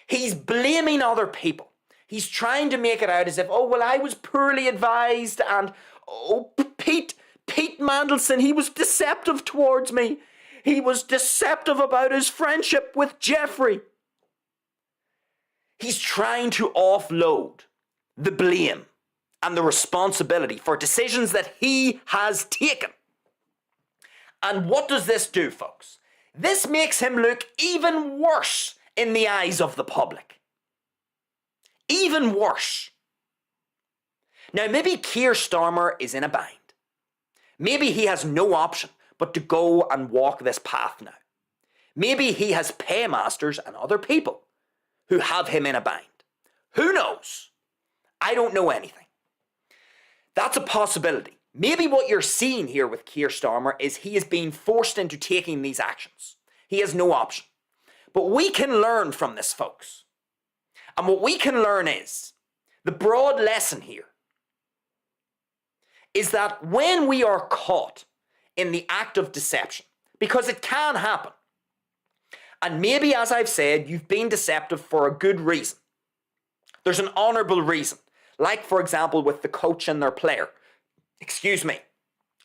He's blaming other people. He's trying to make it out as if, oh, well, I was poorly advised, and, oh, Pete Mandelson, he was deceptive towards me. He was deceptive about his friendship with Jeffrey. He's trying to offload the blame and the responsibility for decisions that he has taken. And what does this do, folks? This makes him look even worse in the eyes of the public. Even worse. Now, maybe Keir Starmer is in a bind. Maybe he has no option but to go and walk this path now. Maybe he has paymasters and other people who have him in a bind. Who knows? I don't know anything. That's a possibility. Maybe what you're seeing here with Keir Starmer is he is being forced into taking these actions. He has no option. But we can learn from this, folks. And what we can learn is, the broad lesson here is that when we are caught in the act of deception, because it can happen, and maybe, as I've said, you've been deceptive for a good reason. There's an honourable reason. Like, for example, with the coach and their player. Excuse me.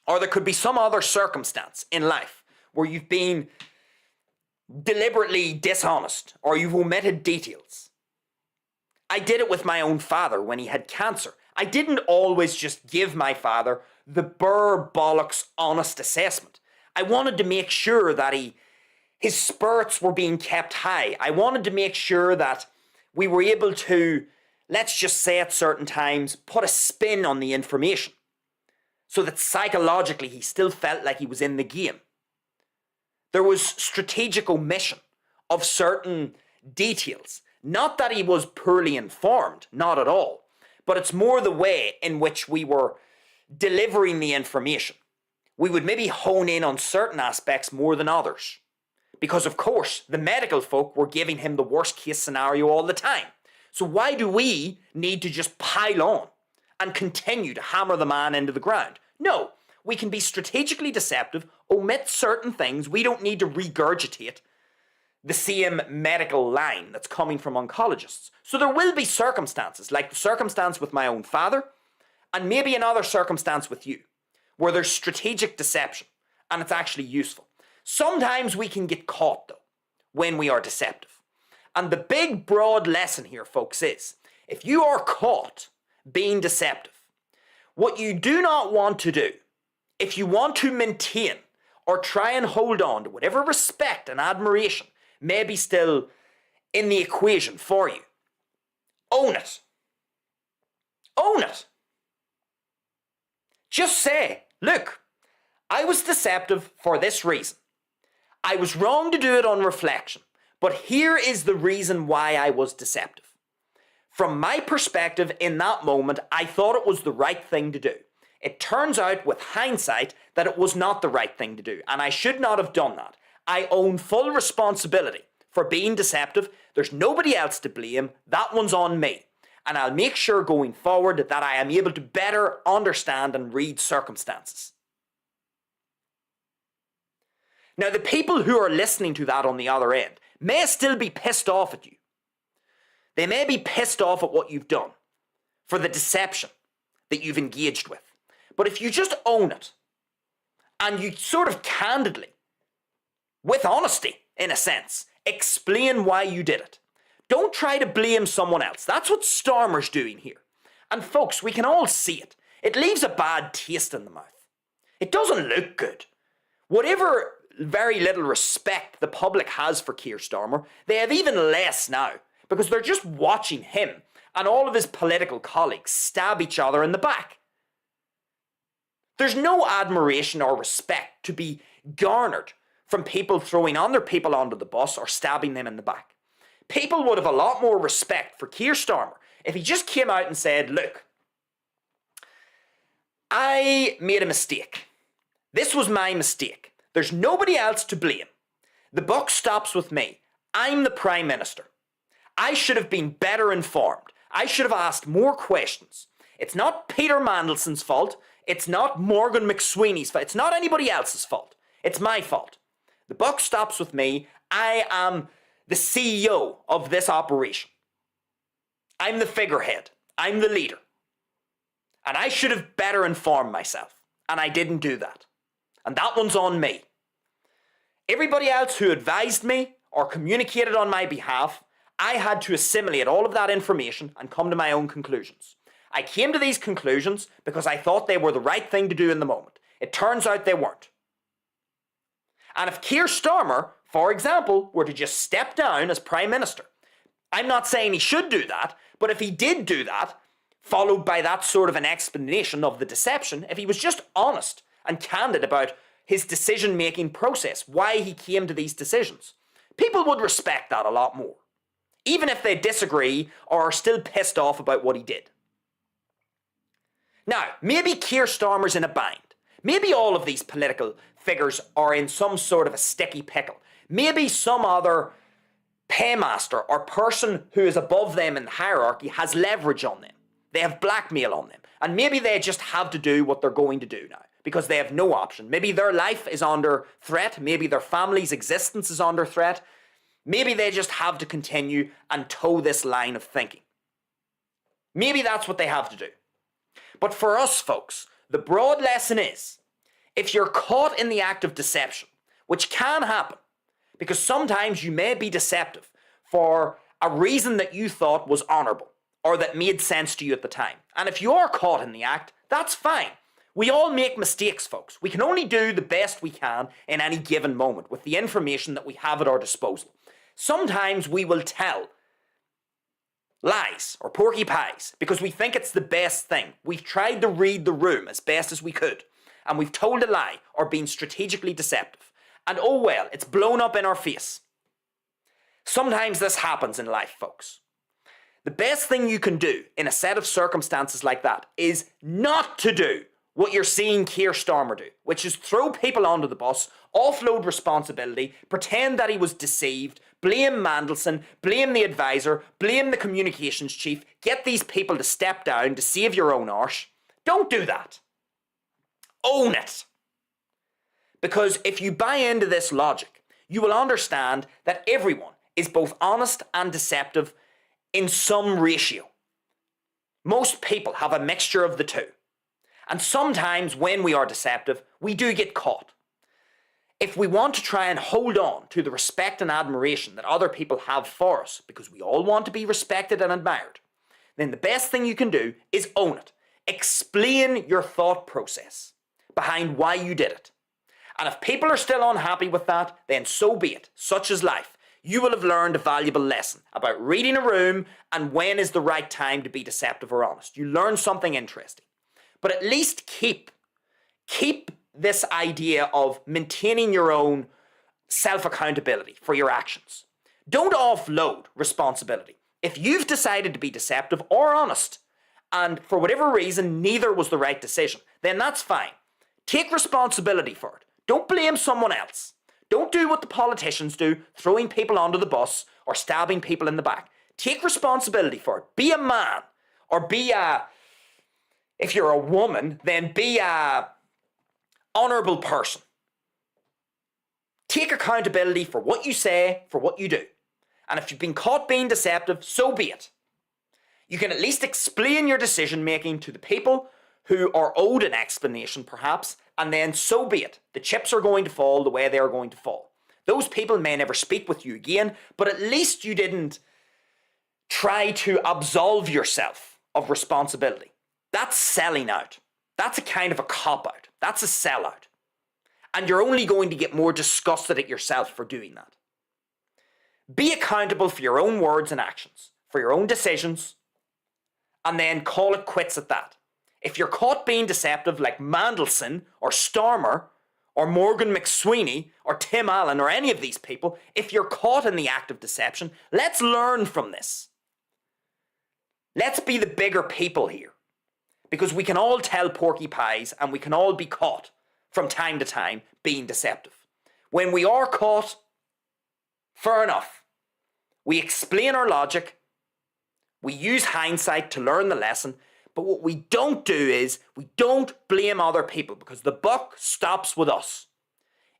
Or there could be some other circumstance in life where you've been deliberately dishonest or you've omitted details. I did it with my own father when he had cancer. I didn't always just give my father the burr bollocks honest assessment. I wanted to make sure that his spirits were being kept high. I wanted to make sure that we were able to, let's just say at certain times, put a spin on the information so that psychologically he still felt like he was in the game. There was strategic omission of certain details. Not that he was poorly informed, not at all, but it's more the way in which we were delivering the information. We would maybe hone in on certain aspects more than others. Because, of course, the medical folk were giving him the worst case scenario all the time. So why do we need to just pile on and continue to hammer the man into the ground? No, we can be strategically deceptive, omit certain things. We don't need to regurgitate the same medical line that's coming from oncologists. So there will be circumstances, like the circumstance with my own father, and maybe another circumstance with you, where there's strategic deception, and it's actually useful. Sometimes we can get caught, though, when we are deceptive. And the big, broad lesson here, folks, is if you are caught being deceptive, what you do not want to do, if you want to maintain or try and hold on to whatever respect and admiration may be still in the equation for you, own it. Own it. Just say, look, I was deceptive for this reason. I was wrong to do it on reflection, but here is the reason why I was deceptive. From my perspective in that moment, I thought it was the right thing to do. It turns out with hindsight that it was not the right thing to do, and I should not have done that. I own full responsibility for being deceptive. There's nobody else to blame. That one's on me. And I'll make sure going forward that I am able to better understand and read circumstances. Now, the people who are listening to that on the other end may still be pissed off at you. They may be pissed off at what you've done, for the deception that you've engaged with. But if you just own it, and you sort of candidly, with honesty, in a sense, explain why you did it. Don't try to blame someone else. That's what Starmer's doing here. And folks, we can all see it. It leaves a bad taste in the mouth. It doesn't look good. Whatever very little respect the public has for Keir Starmer, they have even less now, because they're just watching him and all of his political colleagues stab each other in the back. There's no admiration or respect to be garnered from people throwing other people onto the bus or stabbing them in the back. People would have a lot more respect for Keir Starmer if he just came out and said, look, I made a mistake. This was my mistake. There's nobody else to blame. The buck stops with me. I'm the Prime Minister. I should have been better informed. I should have asked more questions. It's not Peter Mandelson's fault. It's not Morgan McSweeney's fault. It's not anybody else's fault. It's my fault. The buck stops with me. I am the CEO of this operation. I'm the figurehead. I'm the leader. And I should have better informed myself. And I didn't do that. And that one's on me. Everybody else who advised me or communicated on my behalf, I had to assimilate all of that information and come to my own conclusions. I came to these conclusions because I thought they were the right thing to do in the moment. It turns out they weren't. And if Keir Starmer, for example, were to just step down as Prime Minister, I'm not saying he should do that, but if he did do that, followed by that sort of an explanation of the deception, if he was just honest and candid about his decision-making process, why he came to these decisions, people would respect that a lot more, even if they disagree or are still pissed off about what he did. Now, maybe Keir Starmer's in a bind. Maybe all of these political figures are in some sort of a sticky pickle. Maybe some other paymaster or person who is above them in the hierarchy has leverage on them. They have blackmail on them. And maybe they just have to do what they're going to do now because they have no option. Maybe their life is under threat. Maybe their family's existence is under threat. Maybe they just have to continue and toe this line of thinking. Maybe that's what they have to do. But for us, folks, the broad lesson is, if you're caught in the act of deception, which can happen, because sometimes you may be deceptive for a reason that you thought was honourable or that made sense to you at the time. And if you are caught in the act, that's fine. We all make mistakes, folks. We can only do the best we can in any given moment with the information that we have at our disposal. Sometimes we will tell lies or porky pies because we think it's the best thing. We've tried to read the room as best as we could, and we've told a lie or been strategically deceptive. And oh well, it's blown up in our face. Sometimes this happens in life, folks. The best thing you can do in a set of circumstances like that is not to do what you're seeing Keir Starmer do, which is throw people onto the bus, offload responsibility, pretend that he was deceived, blame Mandelson, blame the advisor, blame the communications chief, get these people to step down to save your own arse. Don't do that. Own it. Because if you buy into this logic, you will understand that everyone is both honest and deceptive in some ratio. Most people have a mixture of the two. And sometimes when we are deceptive, we do get caught. If we want to try and hold on to the respect and admiration that other people have for us, because we all want to be respected and admired, then the best thing you can do is own it. Explain your thought process behind why you did it. And if people are still unhappy with that, then so be it. Such is life. You will have learned a valuable lesson about reading a room and when is the right time to be deceptive or honest. You learn something interesting. But at least keep this idea of maintaining your own self-accountability for your actions. Don't offload responsibility. If you've decided to be deceptive or honest, and for whatever reason, neither was the right decision, then that's fine. Take responsibility for it. Don't blame someone else. Don't do what the politicians do, throwing people under the bus or stabbing people in the back. Take responsibility for it. Be a man, or if you're a woman, then be a honourable person. Take accountability for what you say, for what you do. And if you've been caught being deceptive, so be it. You can at least explain your decision making to the people who are owed an explanation perhaps, and then so be it. The chips are going to fall the way they are going to fall. Those people may never speak with you again, but at least you didn't try to absolve yourself of responsibility. That's selling out. That's a kind of a cop-out. That's a sellout. And you're only going to get more disgusted at yourself for doing that. Be accountable for your own words and actions, for your own decisions, and then call it quits at that. If you're caught being deceptive like Mandelson or Starmer or Morgan McSweeney or Tim Allen or any of these people, if you're caught in the act of deception, let's learn from this. Let's be the bigger people here. Because we can all tell porky pies and we can all be caught from time to time being deceptive. When we are caught, fair enough. We explain our logic. We use hindsight to learn the lesson. But what we don't do is we don't blame other people because the buck stops with us.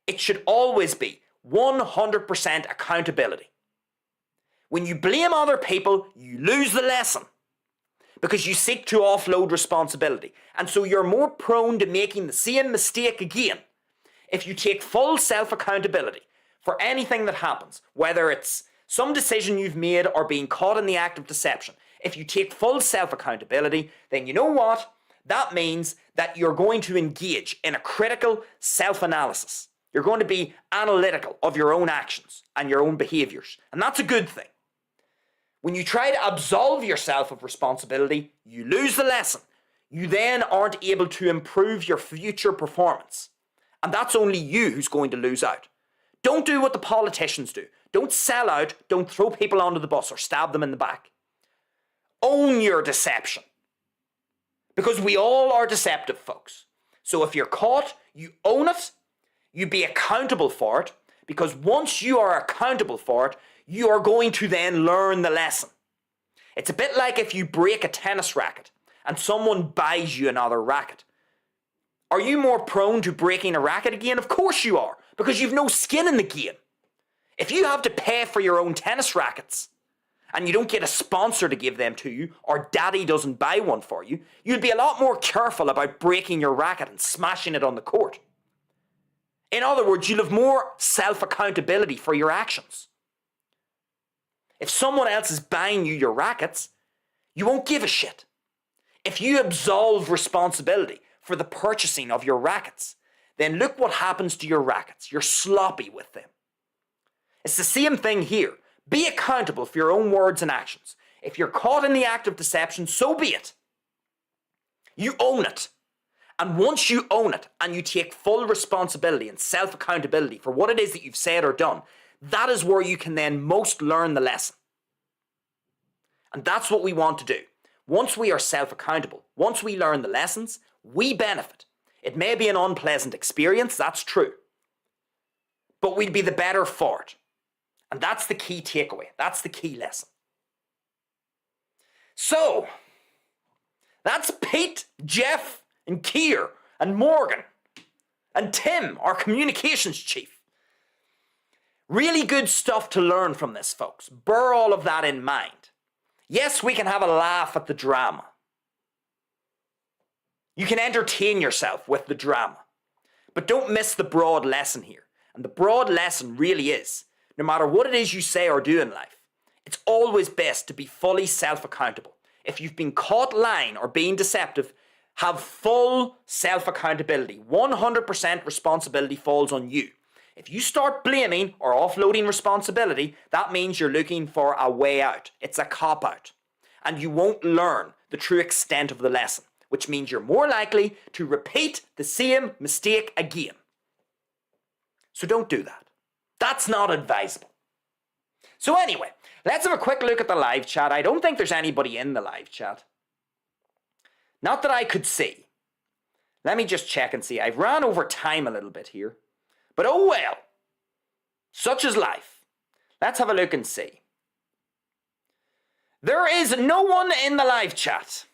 It should always be 100% accountability. When you blame other people, you lose the lesson because you seek to offload responsibility. And so you're more prone to making the same mistake again if you take full self-accountability for anything that happens, whether it's some decision you've made or being caught in the act of deception. If you take full self-accountability, then you know what? That means that you're going to engage in a critical self-analysis. You're going to be analytical of your own actions and your own behaviours. And that's a good thing. When you try to absolve yourself of responsibility, you lose the lesson. You then aren't able to improve your future performance. And that's only you who's going to lose out. Don't do what the politicians do. Don't sell out. Don't throw people under the bus or stab them in the back. Own your deception. Because we all are deceptive, folks. So if you're caught, you own it. You be accountable for it. Because once you are accountable for it, you are going to then learn the lesson. It's a bit like if you break a tennis racket and someone buys you another racket. Are you more prone to breaking a racket again? Of course you are, because you've no skin in the game. If you have to pay for your own tennis rackets and you don't get a sponsor to give them to you, or daddy doesn't buy one for you, you'd be a lot more careful about breaking your racket and smashing it on the court. In other words, you'll have more self-accountability for your actions. If someone else is buying you your rackets, you won't give a shit. If you absolve responsibility for the purchasing of your rackets, then look what happens to your rackets. You're sloppy with them. It's the same thing here. Be accountable for your own words and actions. If you're caught in the act of deception, so be it. You own it. And once you own it and you take full responsibility and self-accountability for what it is that you've said or done, that is where you can then most learn the lesson. And that's what we want to do. Once we are self-accountable, once we learn the lessons, we benefit. It may be an unpleasant experience, that's true. But we'll be the better for it. And that's the key takeaway. That's the key lesson. So, that's Pete, Jeff, and Keir, and Morgan, and Tim, our communications chief. Really good stuff to learn from this, folks. Bear all of that in mind. Yes, we can have a laugh at the drama. You can entertain yourself with the drama. But don't miss the broad lesson here. And the broad lesson really is, no matter what it is you say or do in life, it's always best to be fully self-accountable. If you've been caught lying or being deceptive, have full self-accountability. 100% responsibility falls on you. If you start blaming or offloading responsibility, that means you're looking for a way out. It's a cop-out. And you won't learn the true extent of the lesson, which means you're more likely to repeat the same mistake again. So don't do that. That's not advisable. So anyway, let's have a quick look at the live chat. I don't think there's anybody in the live chat. Not that I could see. Let me just check and see. I've ran over time a little bit here. But oh well. Such is life. Let's have a look and see. There is no one in the live chat.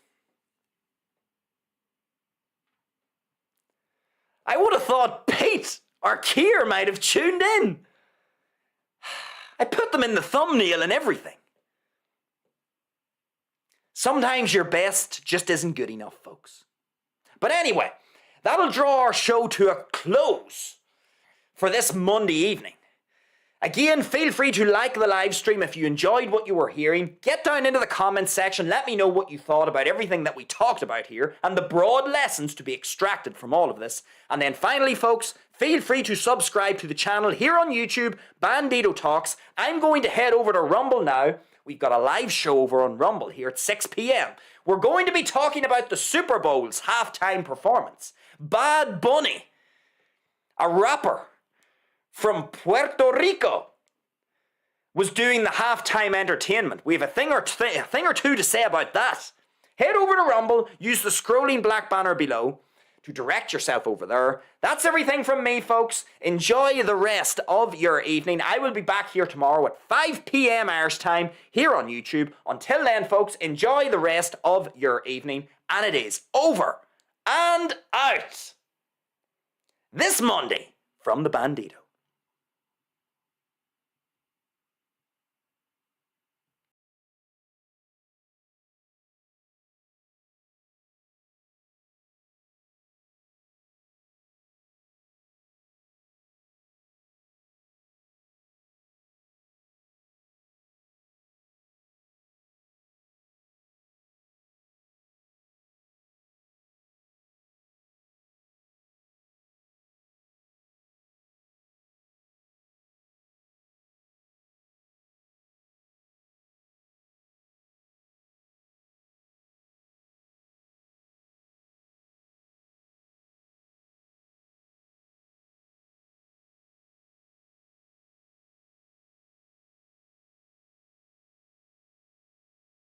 I would have thought Pete or Keir might have tuned in. I put them in the thumbnail and everything. Sometimes your best just isn't good enough, folks. But anyway, that'll draw our show to a close for this Monday evening. Again, feel free to like the live stream if you enjoyed what you were hearing. Get down into the comments section, let me know what you thought about everything that we talked about here and the broad lessons to be extracted from all of this. And then finally, folks, feel free to subscribe to the channel here on YouTube, Bandido Talks. I'm going to head over to Rumble now. We've got a live show over on Rumble here at 6 p.m. We're going to be talking about the Super Bowl's halftime performance. Bad Bunny, a rapper from Puerto Rico, was doing the halftime entertainment. We have a thing or two to say about that. Head over to Rumble, use the scrolling black banner below to direct yourself over there. That's everything from me, folks. Enjoy the rest of your evening. I will be back here tomorrow at 5 p.m. Irish time here on YouTube. Until then, folks, enjoy the rest of your evening. And it is over and out. This Monday from the Bandido.